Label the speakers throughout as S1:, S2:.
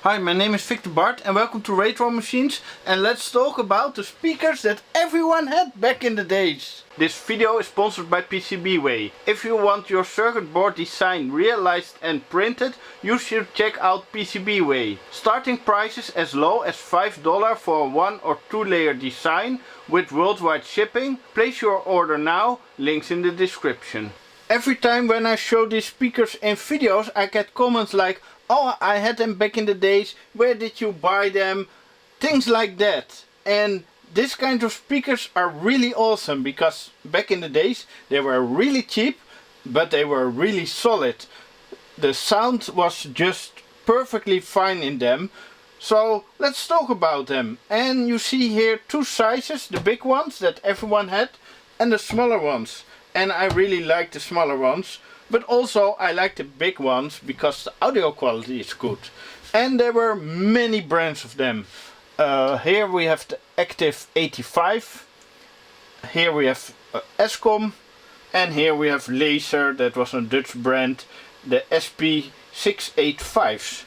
S1: Hi, my name is Victor Bart and welcome to Retro Machines, and let's talk about the speakers that everyone had back in the days. This video is sponsored by PCBWay. If you want your circuit board design realized and printed, you should check out PCBWay. Starting prices as low as $5 for a 1 or 2 layer design with worldwide shipping. Place your order now, links in the description. Every time when I show these speakers in videos, I get comments like, "Oh, I had them back in the days, where did you buy them?" Things like that. And this kind of speakers are really awesome because back in the days they were really cheap, but they were really solid. The sound was just perfectly fine in them. So let's talk about them. And you see here two sizes, the big ones that everyone had and the smaller ones. And I really like the smaller ones. But also I like the big ones because the audio quality is good. And there were many brands of them. Here we have the Active 85. Here we have Escom. And here we have Laser, that was a Dutch brand, the SP685s.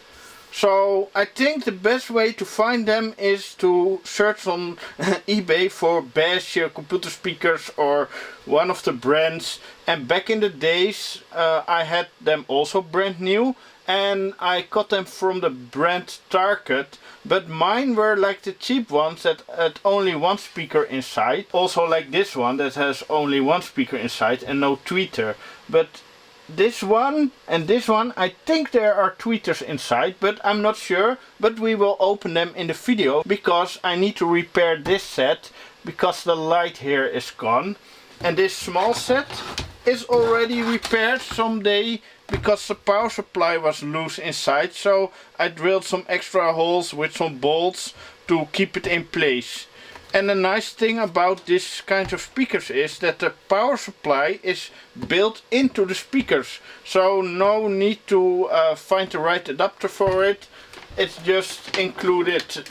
S1: So I think the best way to find them is to search on eBay for Bash computer speakers or one of the brands. And back in the days I had them also brand new, and I got them from the brand Target, but mine were like the cheap ones that had only one speaker inside. Also like this one that has only one speaker inside and no tweeter. But this one and this one, I think there are tweeters inside, but I'm not sure. But we will open them in the video because I need to repair this set because the light here is gone. And this small set is already repaired someday because the power supply was loose inside. So I drilled some extra holes with some bolts to keep it in place. And the nice thing about this kind of speakers is that the power supply is built into the speakers. So no need to find the right adapter for it. It's just included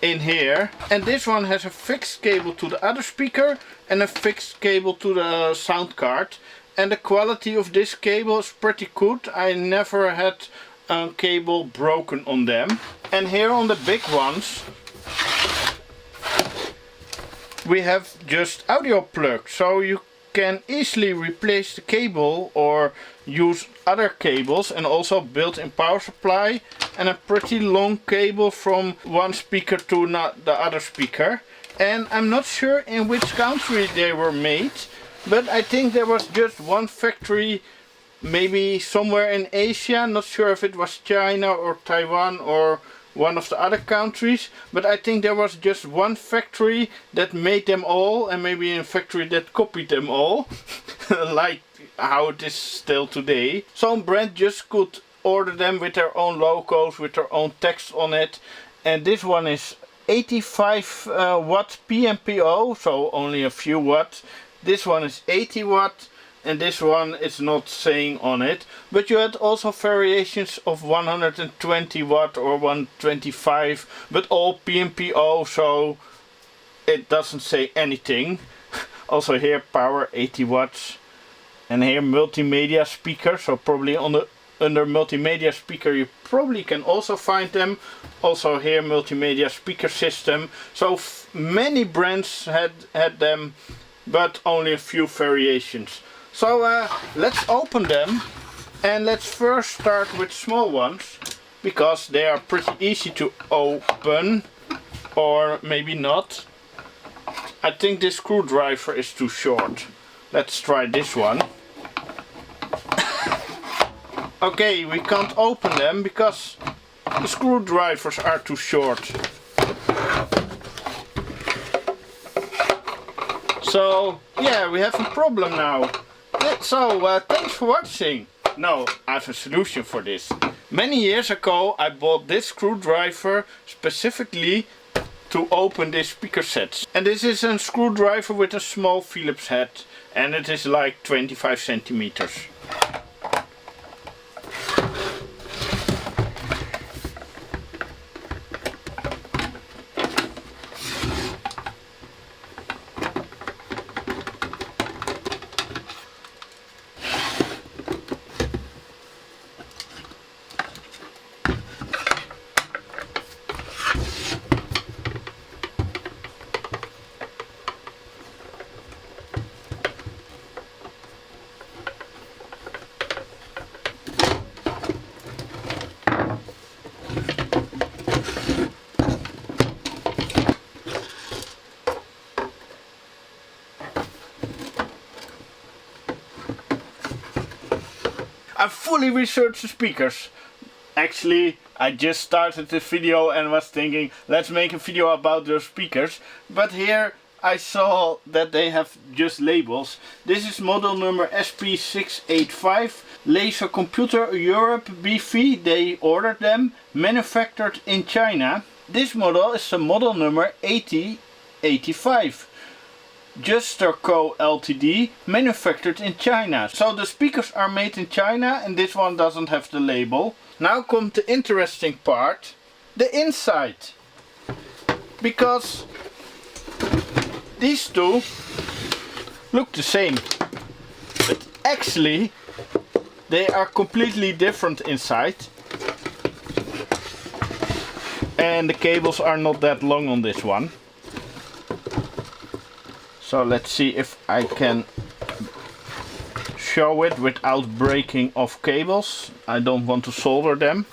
S1: in here. And this one has a fixed cable to the other speaker and a fixed cable to the sound card. And the quality of this cable is pretty good. I never had a cable broken on them. And here on the big ones we have just audio plugs, so you can easily replace the cable or use other cables, and also built-in power supply and a pretty long cable from one speaker to the other speaker. And I'm not sure in which country they were made, but I think there was just one factory, maybe somewhere in Asia. Not sure if it was China or Taiwan or one of the other countries, but I think there was just one factory that made them all, and maybe a factory that copied them all like how it is still today. Some brand just could order them with their own logos, with their own text on it. And this one is 85 watt PMPO, so only a few watts. This one is 80 watt. And this one is not saying on it, but you had also variations of 120 watt or 125, but all PMPO, so it doesn't say anything. Also here power 80 watts, and here multimedia speaker, so probably under multimedia speaker you probably can also find them. Also here multimedia speaker system, so many brands had them, but only a few variations. So let's open them, and let's first start with small ones because they are pretty easy to open, or maybe not. I think this screwdriver is too short. Let's try this one. Okay, we can't open them because the screwdrivers are too short. So yeah, we have a problem now. So thanks for watching. No, I have a solution for this. Many years ago I bought this screwdriver specifically to open these speaker sets. And this is a screwdriver with a small Phillips head, and it is like 25 centimeters. fully researched the speakers. Actually, I just started this video and was thinking, let's make a video about those speakers. But here I saw that they have just labels. This is model number SP685, Laser Computer Europe BV. They ordered them, manufactured in China. This model is the model number 8085. Juster Co Ltd, manufactured in China. So the speakers are made in China and this one doesn't have the label. Now comes the interesting part, the inside. Because these two look the same, but actually they are completely different inside. And the cables are not that long on this one. So let's see if I can show it without breaking off cables. I don't want to solder them,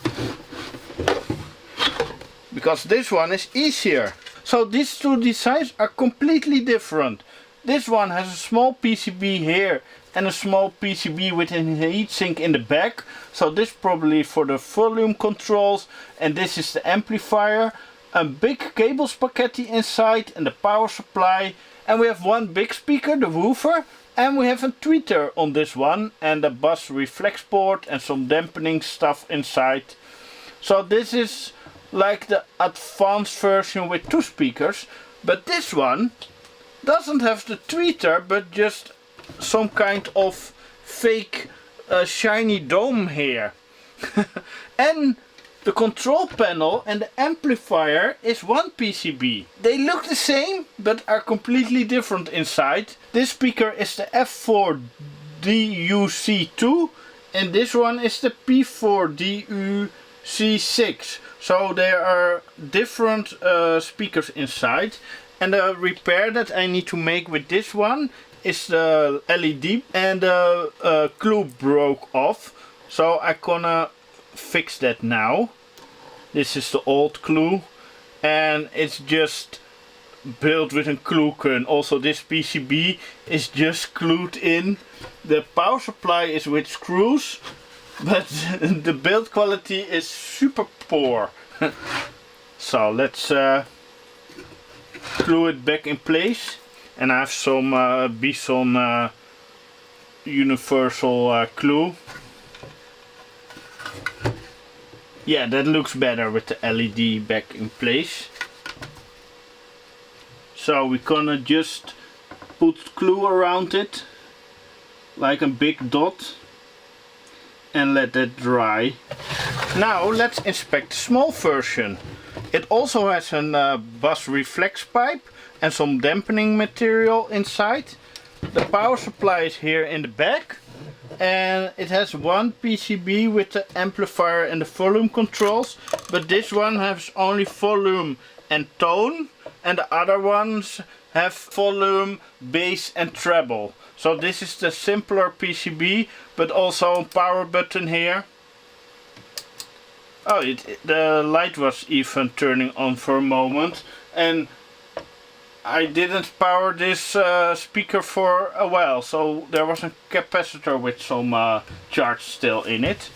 S1: because this one is easier. So these two designs are completely different. This one has a small PCB here and a small PCB with a heatsink in the back. So this probably for the volume controls, and this is the amplifier. A big cable spaghetti inside and the power supply. And we have one big speaker, the woofer, and we have a tweeter on this one and a bus reflex board and some dampening stuff inside. So this is like the advanced version with two speakers, but this one doesn't have the tweeter but just some kind of fake shiny dome here. And the control panel and the amplifier is one PCB. They look the same but are completely different inside. This speaker is the F4DUC2 and this one is the P4DUC6. So there are different speakers inside. And the repair that I need to make with this one is the LED and the glue broke off. So I'm gonna fix that now. This is the old glue and it's just built with a glue gun. Also this PCB is just glued in. The power supply is with screws, but the build quality is super poor. So let's glue it back in place. And I have some Bison universal glue. Yeah, that looks better with the LED back in place. So we're gonna just put glue around it, like a big dot, and let that dry. Now let's inspect the small version. It also has a bus reflex pipe and some dampening material inside. The power supply is here in the back. And it has one PCB with the amplifier and the volume controls, but this one has only volume and tone, and the other ones have volume, bass and treble. So this is the simpler PCB, but also a power button here. Oh, the light was even turning on for a moment, and I didn't power this speaker for a while, so there was a capacitor with some charge still in it.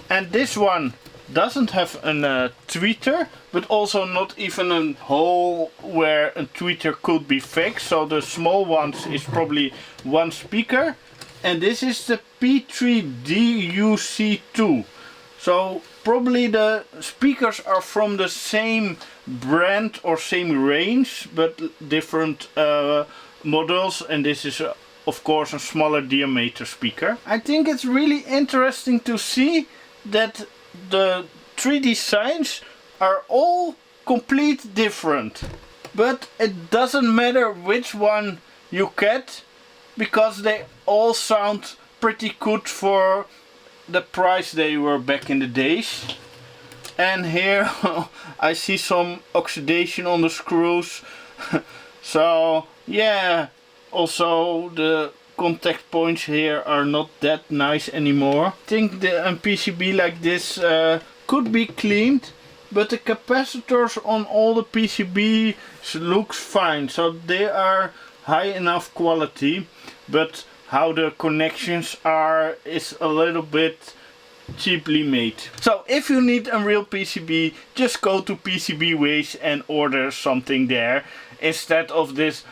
S1: And this one doesn't have a tweeter, but also not even a hole where a tweeter could be fixed. So the small ones is probably one speaker. And this is the P3DUC2. So probably the speakers are from the same brand or same range, but different models, and this is of course a smaller diameter speaker. I think it's really interesting to see that the three designs are all complete different, but it doesn't matter which one you get because they all sound pretty good for the price they were back in the days. And here I see some oxidation on the screws. So yeah, also the contact points here are not that nice anymore. I think the PCB like this could be cleaned, but the capacitors on all the PCBs looks fine, so they are high enough quality. But how the connections are is a little bit cheaply made. So if you need a real PCB, just go to PCB Ways and order something there instead of this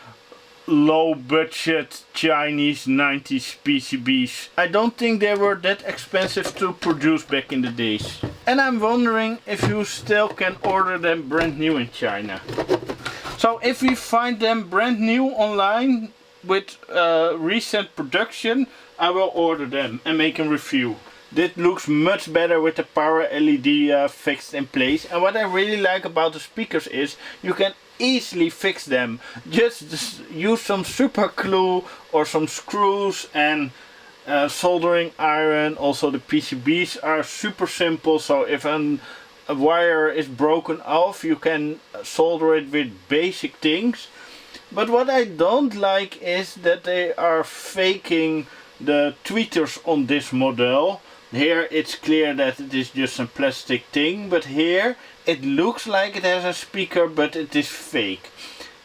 S1: low budget Chinese 90s PCBs. I don't think they were that expensive to produce back in the days. And I'm wondering if you still can order them brand new in China. So if we find them brand new online with recent production, I will order them and make a review. This looks much better with the power LED fixed in place. And what I really like about the speakers is you can easily fix them. Just use some super glue or some screws and soldering iron. Also the PCBs are super simple, so if a wire is broken off you can solder it with basic things. But what I don't like is that they are faking the tweeters on this model. Here it's clear that it is just a plastic thing, but here it looks like it has a speaker, but it is fake.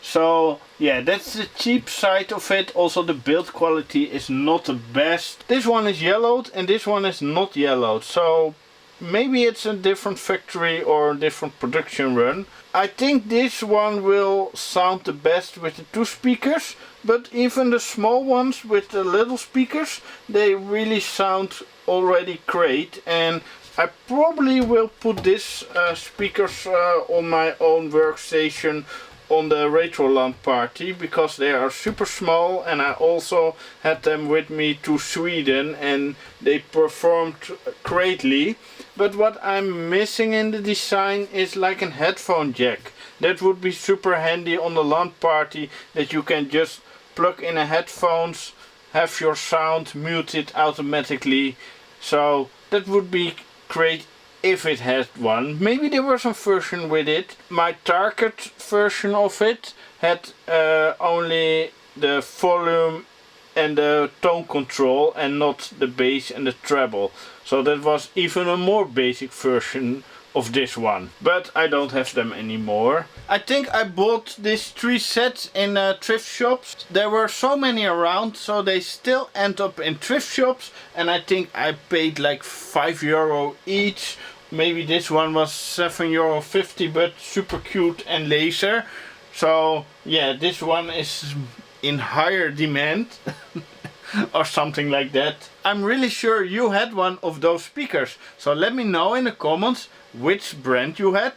S1: So yeah, that's the cheap side of it. Also the build quality is not the best. This one is yellowed and this one is not yellowed, so maybe it's a different factory or a different production run. I think this one will sound the best with the two speakers, but even the small ones with the little speakers, they really sound already great. And I probably will put this speakers on my own workstation on the retro LAN party, because they are super small and I also had them with me to Sweden and they performed greatly. But what I'm missing in the design is like a headphone jack. That would be super handy on the LAN party, that you can just plug in a headphones, have your sound muted automatically. So that would be great if it had one. Maybe there was some version with it. My Target version of it had only the volume and the tone control and not the bass and the treble. So that was even a more basic version of this one. But I don't have them anymore. I think I bought these 3 sets in thrift shops. There were so many around, so they still end up in thrift shops. And I think I paid like €5 each. Maybe this one was €7.50, but super cute and laser. So yeah, this one is in higher demand or something like that. I'm really sure you had one of those speakers, so let me know in the comments which brand you had,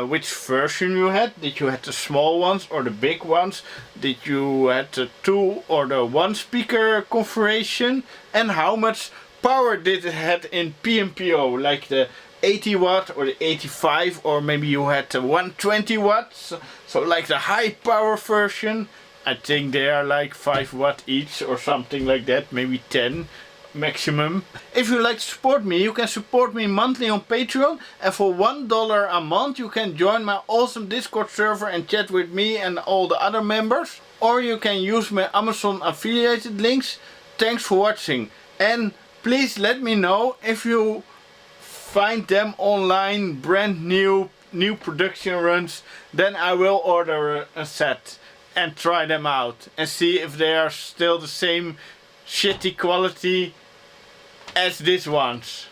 S1: which version you had. Did you have the small ones or the big ones? Did you have the 2 or the 1 speaker configuration? And how much power did it have in PMPO, like the 80 watt or the 85, or maybe you had the 120 watts, so like the high power version. I think they are like 5 watt each or something like that, maybe 10 maximum. If you like to support me, you can support me monthly on Patreon, and for $1 a month you can join my awesome Discord server and chat with me and all the other members. Or you can use my Amazon affiliated links. Thanks for watching, and please let me know if you find them online brand new production runs. Then I will order a set and try them out and see if they are still the same shitty quality as these ones.